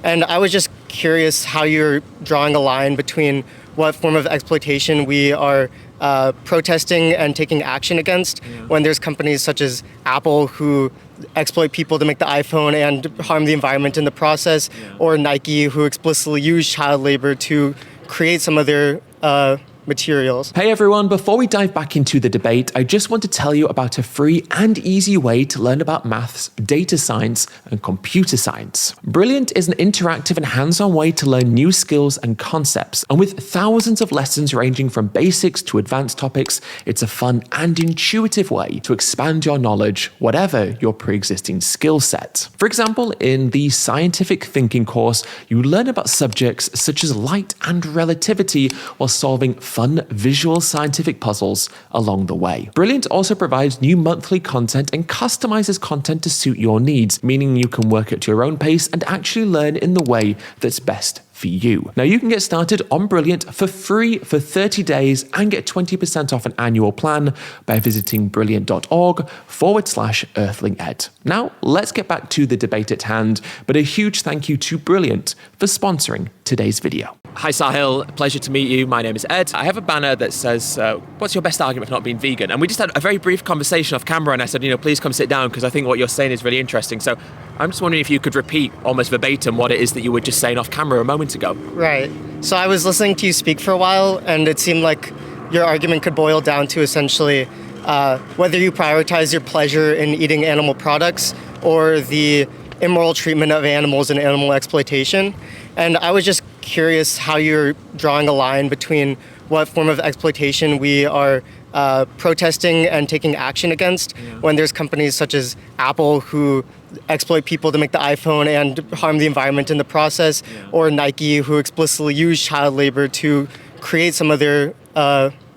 And I was just curious how you're drawing a line between what form of exploitation we are protesting and taking action against when there's companies such as Apple who exploit people to make the iPhone and harm the environment in the process, or Nike who explicitly use child labor to create some of their materials. Hey everyone, before we dive back into the debate, I just want to tell you about a free and easy way to learn about maths, data science, and computer science. Brilliant is an interactive and hands-on way to learn new skills and concepts, and with thousands of lessons ranging from basics to advanced topics, it's a fun and intuitive way to expand your knowledge, whatever your pre-existing skill set. For example, in the scientific thinking course, you learn about subjects such as light and relativity while solving fun visual scientific puzzles along the way. Brilliant also provides new monthly content and customizes content to suit your needs, meaning you can work at your own pace and actually learn in the way that's best for you. Now you can get started on Brilliant for free for 30 days and get 20% off an annual plan by visiting brilliant.org/EarthlingEd. Now let's get back to the debate at hand, but a huge thank you to Brilliant for sponsoring today's video. Hi Sahil, pleasure to meet you. My name is Ed. I have a banner that says, what's your best argument for not being vegan? And we just had a very brief conversation off camera and I said, please come sit down because I think what you're saying is really interesting. So I'm just wondering if you could repeat almost verbatim what it is that you were just saying off camera a moment ago. Right. So I was listening to you speak for a while and it seemed like your argument could boil down to essentially whether you prioritize your pleasure in eating animal products or the immoral treatment of animals and animal exploitation. And I was just curious how you're drawing a line between what form of exploitation we are protesting and taking action against when there's companies such as Apple who exploit people to make the iPhone and harm the environment in the process, or Nike who explicitly use child labor to create some of their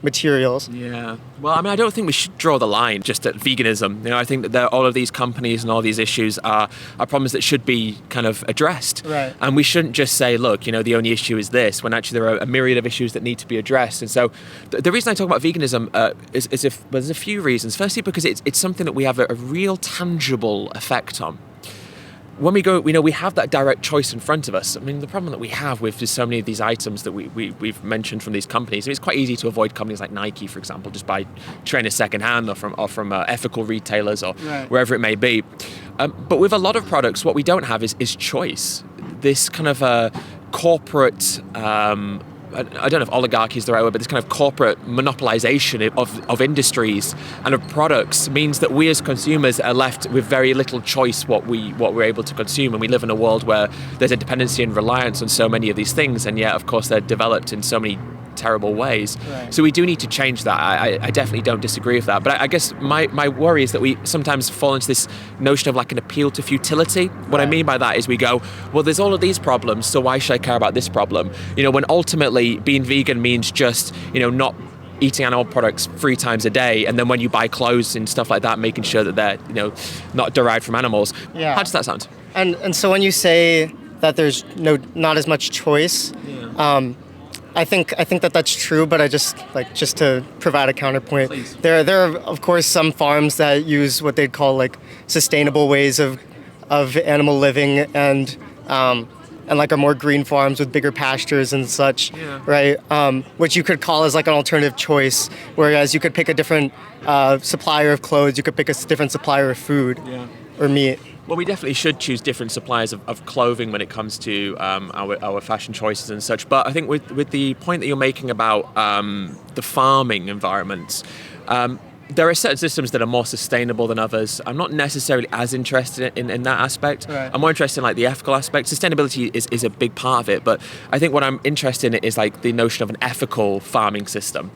materials. Yeah. Well, I don't think we should draw the line just at veganism. I think that all of these companies and all these issues are problems that should be kind of addressed. Right. And we shouldn't just say, look, the only issue is this, when actually there are a myriad of issues that need to be addressed. And so the reason I talk about veganism is there's a few reasons. Firstly, because it's something that we have a real tangible effect on. When we go, we have that direct choice in front of us. The problem that we have with just so many of these items that we've mentioned from these companies, it's quite easy to avoid companies like Nike, for example, just by trading secondhand or from ethical retailers or wherever it may be. But with a lot of products, what we don't have is choice. This kind of corporate I don't know if oligarchy is the right word, but this kind of corporate monopolization of industries and of products means that we as consumers are left with very little choice what we're able to consume. And we live in a world where there's a dependency and reliance on so many of these things, and yet, of course, they're developed in so many terrible ways. Right. So we do need to change that. I definitely don't disagree with that. But I guess my worry is that we sometimes fall into this notion of like an appeal to futility. What I mean by that is we go, well, there's all of these problems, so why should I care about this problem? When ultimately being vegan means just, not eating animal products 3 times a day, and then when you buy clothes and stuff like that, making sure that they're, not derived from animals. Yeah. How does that sound? And so when you say that there's not as much choice, I think that that's true, but I just to provide a counterpoint. Please. There are of course some farms that use what they'd call like sustainable ways of animal living and like are more green farms with bigger pastures and such, right? Which you could call as like an alternative choice, whereas you could pick a different supplier of clothes, you could pick a different supplier of food or meat. Well, we definitely should choose different suppliers of clothing when it comes to our fashion choices and such. But I think with the point that you're making about the farming environments, there are certain systems that are more sustainable than others. I'm not necessarily as interested in that aspect. Right. I'm more interested in like the ethical aspect. Sustainability is a big part of it, but I think what I'm interested in is like the notion of an ethical farming system.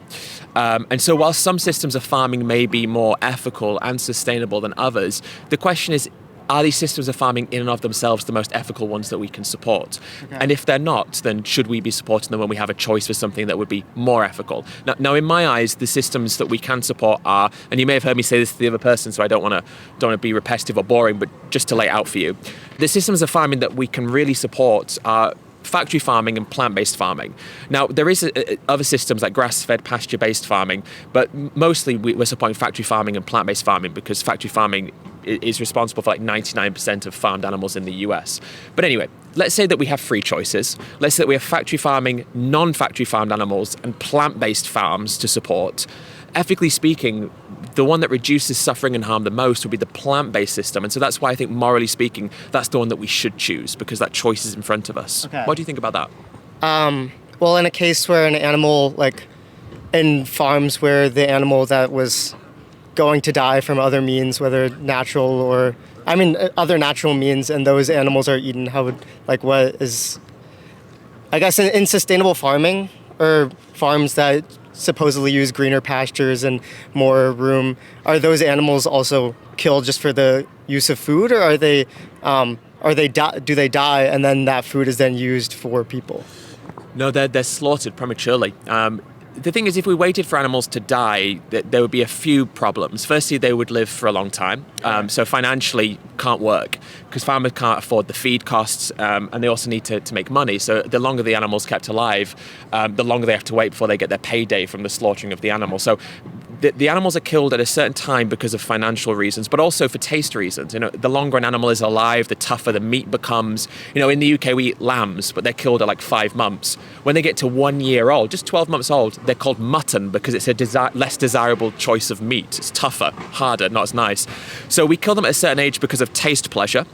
And so while some systems of farming may be more ethical and sustainable than others, the question is, are these systems of farming in and of themselves the most ethical ones that we can support? Okay. And if they're not, then should we be supporting them when we have a choice for something that would be more ethical? Now in my eyes, the systems that we can support are, and you may have heard me say this to the other person, so I don't want to be repetitive or boring, but just to lay it out for you. The systems of farming that we can really support are factory farming and plant-based farming. Now, there is other systems like grass-fed, pasture-based farming, but mostly we're supporting factory farming and plant-based farming because factory farming is responsible for like 99% of farmed animals in the US. But anyway, let's say that we have free choices. Let's say that we have factory farming, non-factory farmed animals, and plant-based farms to support. Ethically speaking, the one that reduces suffering and harm the most would be the plant-based system. And so that's why I think, morally speaking, that's the one that we should choose, because that choice is in front of us. Okay. What do you think about that? Well, in a case where an animal, like in farms where the animal that was going to die from other means, whether natural or, other natural means, and those animals are eaten, what is, I guess in sustainable farming, or farms that supposedly use greener pastures and more room, are those animals also killed just for the use of food, or are they do they die and then that food is then used for people? No, they're slaughtered prematurely. The thing is, if we waited for animals to die, there would be a few problems. Firstly, they would live for a long time, so financially can't work, because farmers can't afford the feed costs, and they also need to make money. So the longer the animal's kept alive, the longer they have to wait before they get their payday from the slaughtering of the animal. So the animals are killed at a certain time because of financial reasons, but also for taste reasons. The longer an animal is alive, the tougher the meat becomes. In the UK we eat lambs, but they're killed at like 5 months. When they get to 1 year old, just 12 months old, they're called mutton, because it's a less desirable choice of meat. It's tougher, harder, not as nice. So we kill them at a certain age because of taste pleasure.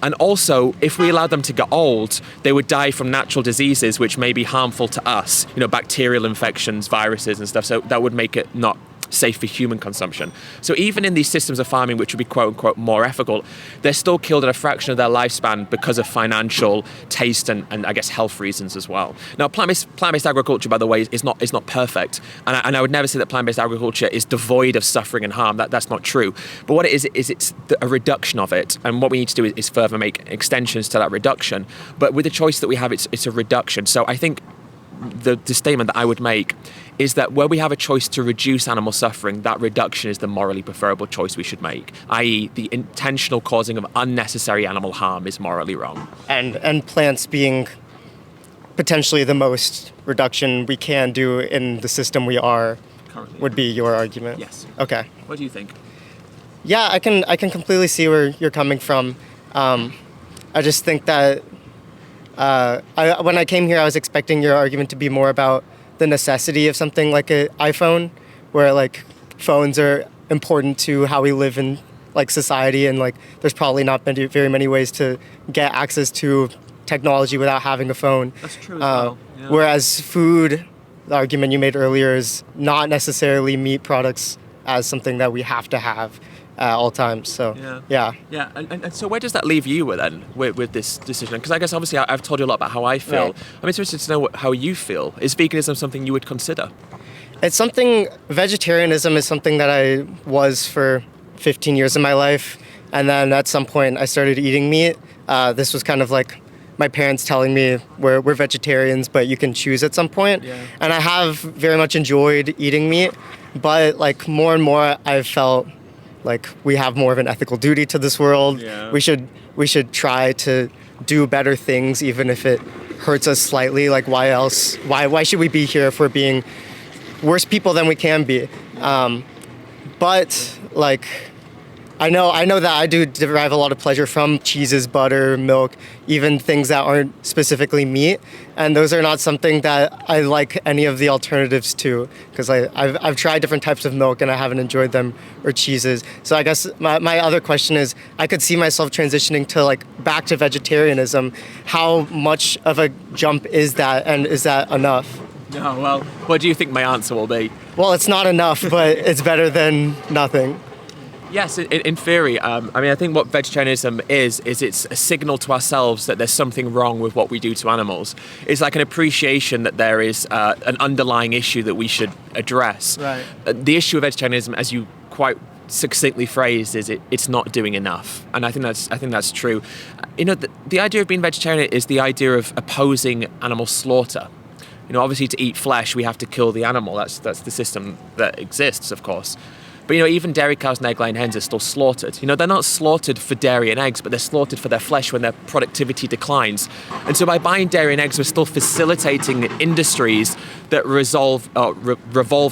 And also, if we allowed them to get old, they would die from natural diseases which may be harmful to us, bacterial infections, viruses and stuff. So that would make it not safe for human consumption. So even in these systems of farming, which would be quote unquote more ethical, they're still killed at a fraction of their lifespan because of financial, taste and I guess health reasons as well. Now, plant-based agriculture, by the way, is not perfect, and I would never say that plant-based agriculture is devoid of suffering and harm. That's not true. But what it is it's a reduction of it, and what we need to do is further make extensions to that reduction. But with the choice that we have, it's a reduction. So I think the statement that I would make is that where we have a choice to reduce animal suffering, that reduction is the morally preferable choice we should make, i.e. the intentional causing of unnecessary animal harm is morally wrong. And plants being potentially the most reduction we can do in the system we are currently would be your argument? Yes. Okay. What do you think? Yeah, I can completely see where you're coming from. I just think that when I came here, I was expecting your argument to be more about the necessity of something like an iPhone, where like phones are important to how we live in like society, and like there's probably not been very many ways to get access to technology without having a phone. That's true as well. Yeah. Whereas food, the argument you made earlier, is not necessarily meat products as something that we have to have at all times. So yeah. And so where does that leave you with this decision? Because I guess obviously I've told you a lot about how I feel. Right. I'm interested to know how you feel. Is veganism something you would consider? It's something, vegetarianism is something that I was for 15 years of my life. And then at some point I started eating meat. This was kind of like my parents telling me we're vegetarians, but you can choose at some point. Yeah. And I have very much enjoyed eating meat, but like more and more I've felt like we have more of an ethical duty to this world. Yeah. We should try to do better things, even if it hurts us slightly. Like why else? Why should we be here if we're being worse people than we can be? But like I know that I do derive a lot of pleasure from cheeses, butter, milk, even things that aren't specifically meat, and those are not something that I like any of the alternatives to, because I've tried different types of milk and I haven't enjoyed them, or cheeses. So I guess my other question is, I could see myself transitioning to like back to vegetarianism. How much of a jump is that, and is that enough? No, well, what do you think my answer will be? Well, it's not enough, but it's better than nothing. Yes, in theory. I think what vegetarianism is it's a signal to ourselves that there's something wrong with what we do to animals. It's like an appreciation that there is an underlying issue that we should address. Right. The issue of vegetarianism, as you quite succinctly phrased, is it's not doing enough, and I think that's true. The idea of being vegetarian is the idea of opposing animal slaughter. Obviously to eat flesh we have to kill the animal. That's the system that exists, of course. But, even dairy cows and egg-laying hens are still slaughtered. They're not slaughtered for dairy and eggs, but they're slaughtered for their flesh when their productivity declines. And so by buying dairy and eggs, we're still facilitating industries that revolve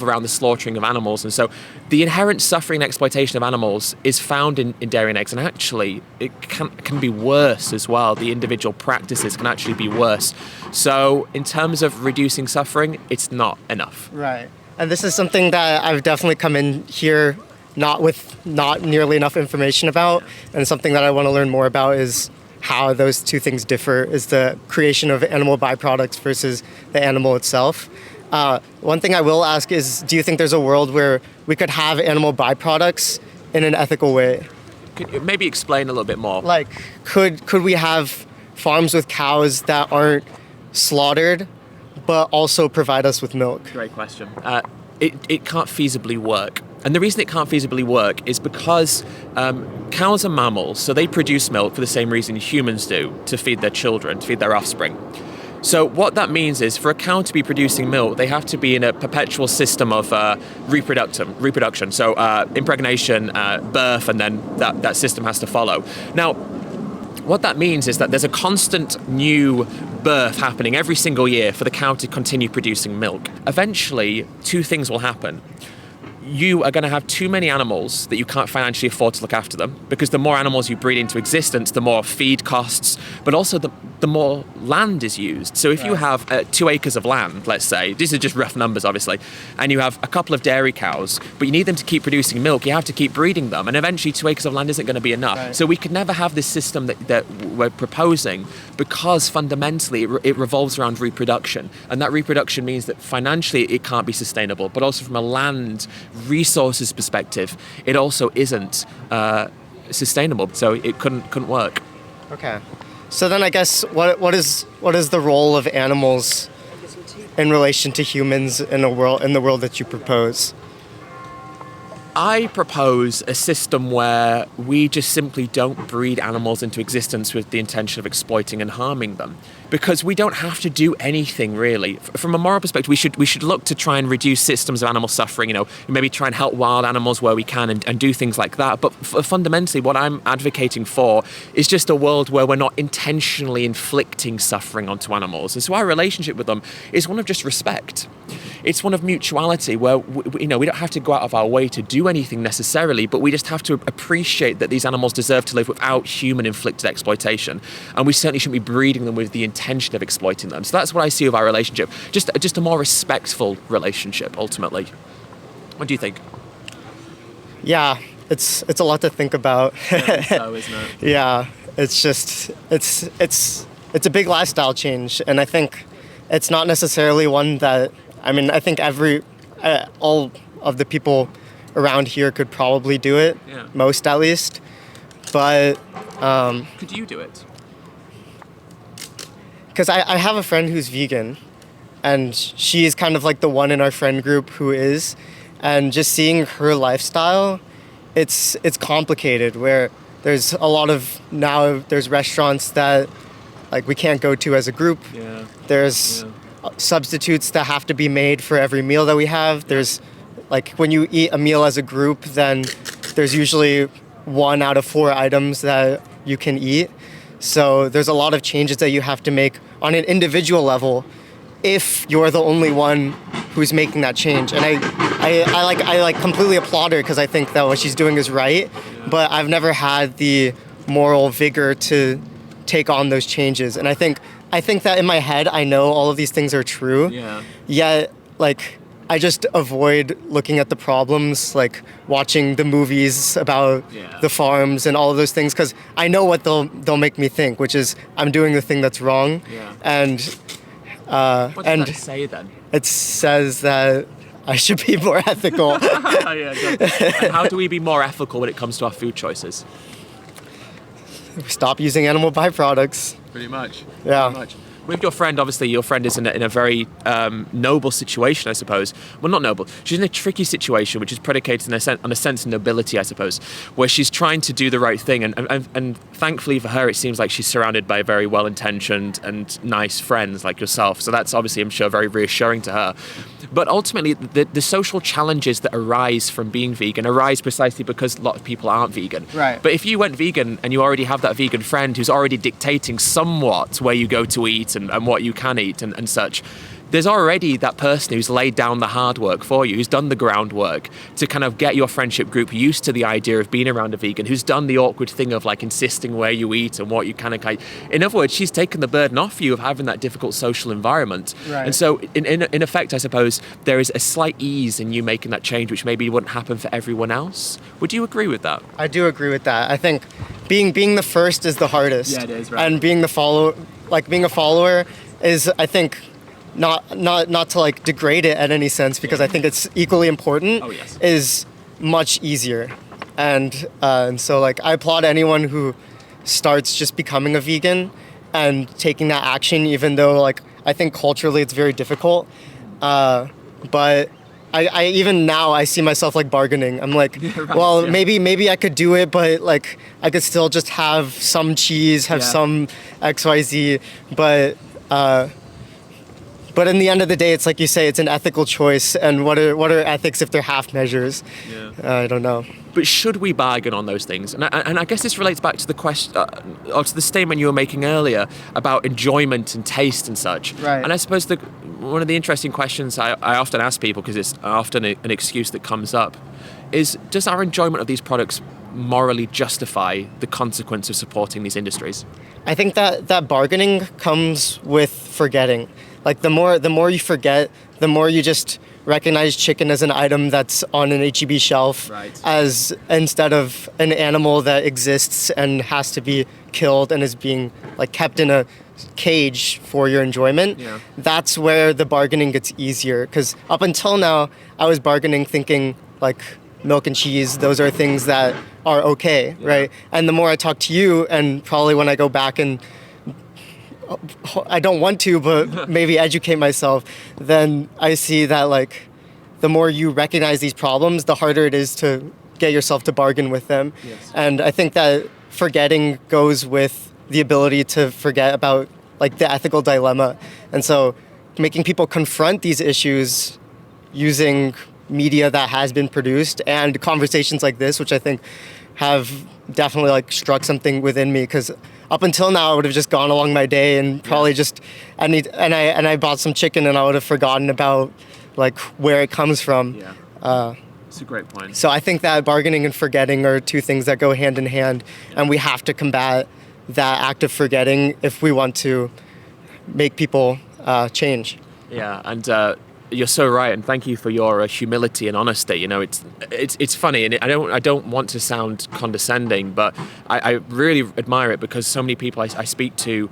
around the slaughtering of animals. And so the inherent suffering and exploitation of animals is found in dairy and eggs. And actually, it can be worse as well. The individual practices can actually be worse. So in terms of reducing suffering, it's not enough. Right. And this is something that I've definitely come in here not nearly enough information about. And something that I want to learn more about is how those two things differ, is the creation of animal byproducts versus the animal itself. One thing I will ask is, do you think there's a world where we could have animal byproducts in an ethical way? Could you maybe explain a little bit more? Like, could we have farms with cows that aren't slaughtered, but also provide us with milk? Great question. It can't feasibly work. And the reason it can't feasibly work is because cows are mammals, so they produce milk for the same reason humans do, to feed their children, to feed their offspring. So what that means is, for a cow to be producing milk, they have to be in a perpetual system of reproduction. So impregnation, birth, and then that system has to follow. Now, what that means is that there's a constant new birth happening every single year for the cow to continue producing milk. Eventually, two things will happen. You are going to have too many animals that you can't financially afford to look after them, because the more animals you breed into existence, the more feed costs, but also the more land is used. So if you have 2 acres of land, let's say, these are just rough numbers obviously, and you have a couple of dairy cows, but you need them to keep producing milk, you have to keep breeding them, and eventually 2 acres of land isn't going to be enough. Right. So we could never have this system that we're proposing, because fundamentally it revolves around reproduction, and that reproduction means that financially it can't be sustainable, but also from a land resources perspective, it also isn't sustainable. So it couldn't work. Okay. So then I guess what is the role of animals in relation to humans in the world that you propose? I propose a system where we just simply don't breed animals into existence with the intention of exploiting and harming them, because we don't have to do anything really. From a moral perspective, we should look to try and reduce systems of animal suffering. Maybe try and help wild animals where we can and do things like that. But fundamentally, what I'm advocating for is just a world where we're not intentionally inflicting suffering onto animals. And so our relationship with them is one of just respect. It's one of mutuality, where we don't have to go out of our way to do anything necessarily, but we just have to appreciate that these animals deserve to live without human inflicted exploitation, and we certainly shouldn't be breeding them with the intention of exploiting them. So that's what I see of our relationship, just a more respectful relationship ultimately. What do you think? Yeah, it's a lot to think about. So isn't it? Yeah, it's a big lifestyle change, and I think it's not necessarily one that, I think all of the people around here could probably do it, most at least, but... could you do it? Because I have a friend who's vegan, and she's kind of like the one in our friend group who is, and just seeing her lifestyle, it's complicated, where there's there's restaurants that like we can't go to as a group. Yeah. There's substitutes that have to be made for every meal that we have. There's like, when you eat a meal as a group, then there's usually 1 out of 4 items that you can eat. So there's a lot of changes that you have to make on an individual level if you're the only one who's making that change. And I completely applaud her, because I think that what she's doing is right, but I've never had the moral vigor to take on those changes. And I think that in my head, I know all of these things are true. Yeah. Yet, I just avoid looking at the problems, like watching the movies about the farms and all of those things, because I know what they'll make me think, which is I'm doing the thing that's wrong. Yeah. And what does that say then? It says that I should be more ethical. And how do we be more ethical when it comes to our food choices? Stop using animal byproducts. Pretty much. Yeah. Pretty much. With your friend, obviously, your friend is in a very noble situation, I suppose. Well, not noble. She's in a tricky situation, which is predicated on a sense of nobility, I suppose, where she's trying to do the right thing. And thankfully for her, it seems like she's surrounded by very well-intentioned and nice friends like yourself. So that's obviously, I'm sure, very reassuring to her. But ultimately, the social challenges that arise from being vegan arise precisely because a lot of people aren't vegan. Right. But if you went vegan and you already have that vegan friend who's already dictating somewhat where you go to eat and what you can eat and such, there's already that person who's laid down the hard work for you, who's done the groundwork to kind of get your friendship group used to the idea of being around a vegan, who's done the awkward thing of like insisting where you eat and what you can and can't. In other words, she's taken the burden off you of having that difficult social environment. Right. And so in effect, I suppose, there is a slight ease in you making that change, which maybe wouldn't happen for everyone else. Would you agree with that? I do agree with that. I think being the first is the hardest. Yeah, it is, right. And being a follower is, I think, not to like degrade it in any sense, because I think it's equally important. Oh, yes. Is much easier. And so like I applaud anyone who starts just becoming a vegan and taking that action, even though like I think culturally it's very difficult. But I even now I see myself like bargaining. I'm like, maybe I could do it, but like I could still just have some cheese, have some XYZ, but in the end of the day, it's like you say, it's an ethical choice. And what are ethics if they're half measures? Yeah. I don't know. But should we bargain on those things? And I guess this relates back to the question, or to the statement you were making earlier about enjoyment and taste and such. Right. And I suppose one of the interesting questions I often ask people, because it's often an excuse that comes up, is does our enjoyment of these products morally justify the consequence of supporting these industries? I think that bargaining comes with forgetting. Like the more you forget, the more you just recognize chicken as an item that's on an HEB shelf, as instead of an animal that exists and has to be killed and is being like kept in a cage for your enjoyment. Yeah. That's where the bargaining gets easier, because up until now I was bargaining thinking like milk and cheese, those are things that are okay, right? And the more I talk to you, and probably when I go back and I don't want to, but maybe educate myself, then I see that like the more you recognize these problems, the harder it is to get yourself to bargain with them. Yes. And I think that forgetting goes with the ability to forget about like the ethical dilemma. And so making people confront these issues using media that has been produced and conversations like this, which I think have definitely like struck something within me, because up until now I would have just gone along my day and probably just I bought some chicken and I would have forgotten about like where it comes from. It's a great point. So I think that bargaining and forgetting are two things that go hand in hand, and we have to combat that act of forgetting if we want to make people change. Yeah, and you're so right, and thank you for your humility and honesty. You know, it's funny, and I don't want to sound condescending, but I really admire it, because so many people I speak to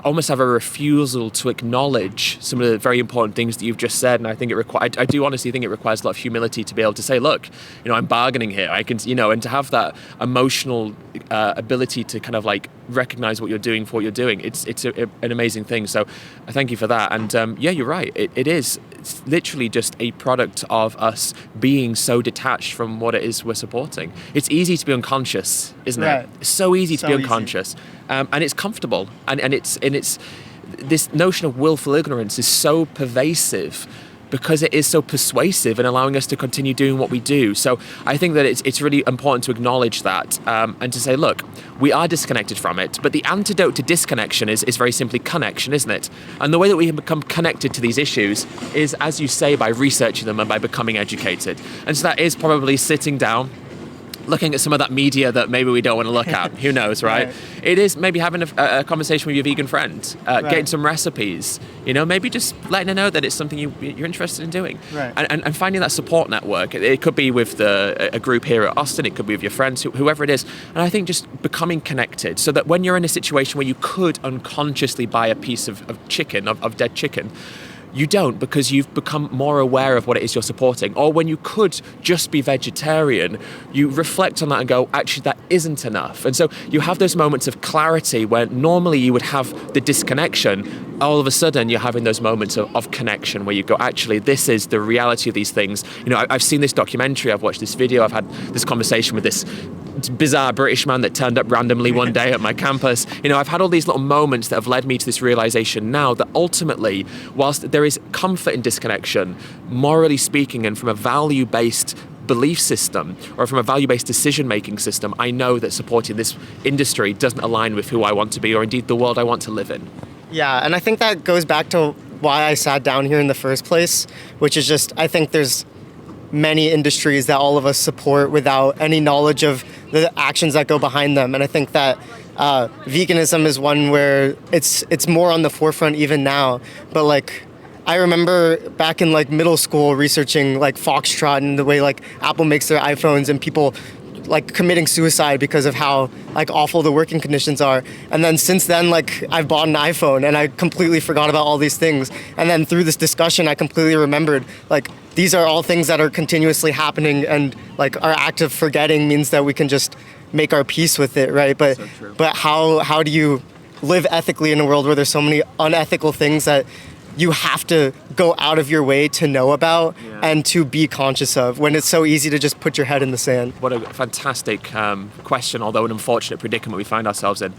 almost have a refusal to acknowledge some of the very important things that you've just said, and I think I do honestly think it requires a lot of humility to be able to say, look, you know, I'm bargaining here. I can, you know, and to have that emotional ability to kind of like recognize what you're doing for what you're doing. It's an amazing thing. So I thank you for that. And yeah, you're right. It's literally just a product of us being so detached from what it is we're supporting. It's easy to be unconscious, isn't it? It's so easy to be unconscious. And it's comfortable, and it's this notion of willful ignorance is so pervasive because it is so persuasive in allowing us to continue doing what we do. So I think that it's really important to acknowledge that and to say, look, we are disconnected from it, but the antidote to disconnection is very simply connection, isn't it? And the way that we can become connected to these issues is, as you say, by researching them and by becoming educated. And so that is probably sitting down, looking at some of that media that maybe we don't want to look at. Who knows, right? It is maybe having a conversation with your vegan friend, getting some recipes, you know, maybe just letting her know that it's something you're interested in doing. And finding that support network. It could be with a group here at Austin, it could be with your friends, whoever it is. And I think just becoming connected, so that when you're in a situation where you could unconsciously buy a piece of chicken, of dead chicken, you don't, because you've become more aware of what it is you're supporting. Or when you could just be vegetarian, you reflect on that and go, actually, that isn't enough. And so you have those moments of clarity where normally you would have the disconnection. All of a sudden, you're having those moments of connection where you go, actually, this is the reality of these things. You know, I've seen this documentary, I've watched this video, I've had this conversation with this bizarre British man that turned up randomly one day at my campus. You know, I've had all these little moments that have led me to this realization now that ultimately, whilst there is comfort in disconnection, morally speaking, and from a value-based belief system or from a value-based decision-making system, I know that supporting this industry doesn't align with who I want to be or indeed the world I want to live in. Yeah, and I think that goes back to why I sat down here in the first place, which is just, I think there's many industries that all of us support without any knowledge of the actions that go behind them. And I think that veganism is one where it's more on the forefront even now. But like, I remember back in like middle school researching like Foxtrot and the way like Apple makes their iPhones and people like committing suicide because of how like awful the working conditions are. And then since then, like I've bought an iPhone and I completely forgot about all these things. And then through this discussion, I completely remembered like these are all things that are continuously happening, and like our act of forgetting means that we can just make our peace with it, right? But So but how do you live ethically in a world where there's so many unethical things that you have to go out of your way to know about and to be conscious of, when it's so easy to just put your head in the sand? What a fantastic question, although an unfortunate predicament we find ourselves in.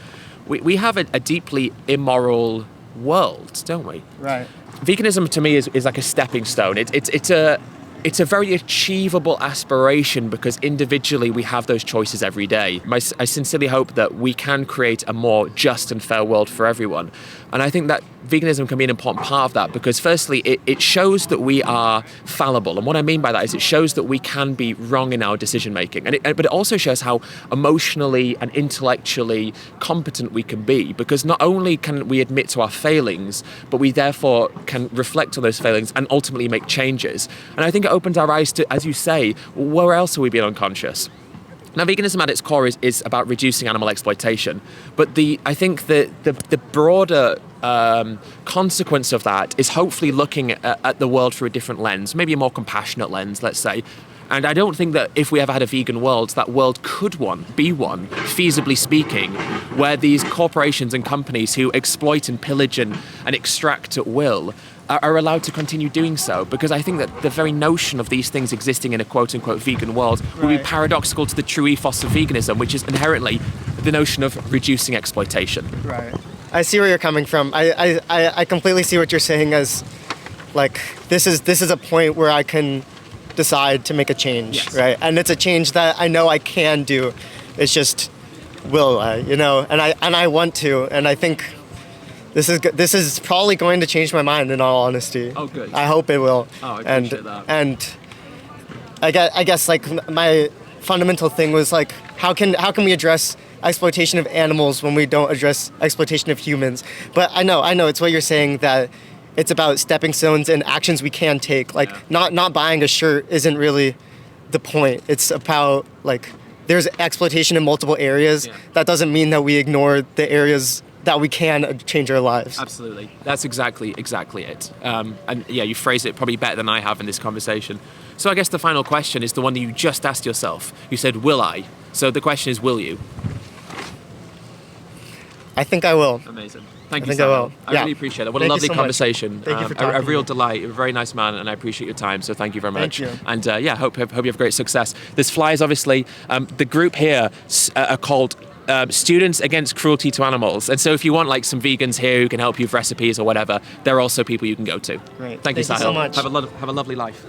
We have a deeply immoral world, don't we? Right. Veganism to me is like a stepping stone. It's a very achievable aspiration because individually we have those choices every day. I sincerely hope that we can create a more just and fair world for everyone. And I think that veganism can be an important part of that because firstly, it shows that we are fallible. And what I mean by that is it shows that we can be wrong in our decision making. But it also shows how emotionally and intellectually competent we can be, because not only can we admit to our failings, but we therefore can reflect on those failings and ultimately make changes. And I think it opens our eyes to, as you say, where else are we being unconscious? Now, veganism at its core is about reducing animal exploitation, but I think the broader consequence of that is hopefully looking at the world through a different lens, maybe a more compassionate lens, let's say. And I don't think that if we ever had a vegan world, that world could be one, feasibly speaking, where these corporations and companies who exploit and pillage and extract at will are allowed to continue doing so, because I think that the very notion of these things existing in a quote-unquote vegan world would be paradoxical to the true ethos of veganism, which is inherently the notion of reducing exploitation. Right. I see where you're coming from. I completely see what you're saying as, like, this is a point where I can decide to make a change, yes. Right? And it's a change that I know I can do. It's just, will I, and I want to, and I think this is probably going to change my mind, in all honesty. Oh, good. I hope it will. Oh, I appreciate that. And I guess like my fundamental thing was like, how can we address exploitation of animals when we don't address exploitation of humans? But I know it's what you're saying, that it's about stepping stones and actions we can take. Like not buying a shirt isn't really the point. It's about like there's exploitation in multiple areas. Yeah. That doesn't mean that we ignore the areas that we can change our lives. Absolutely. That's exactly it. And yeah, you phrase it probably better than I have in this conversation. So I guess the final question is the one that you just asked yourself. You said, will I? So the question is, will you? I think I will. Amazing. Thank you, Sahil. I will. I really appreciate it. What a lovely conversation. Thank you for talking a real delight. You're a very nice man, and I appreciate your time. So thank you very much. Thank you. And hope you have great success. There's flyers, obviously. The group here are called Students Against Cruelty to Animals. And so if you want like some vegans here who can help you with recipes or whatever, there are also people you can go to. Great. Thank you, Sahil. So much. Have a lovely life.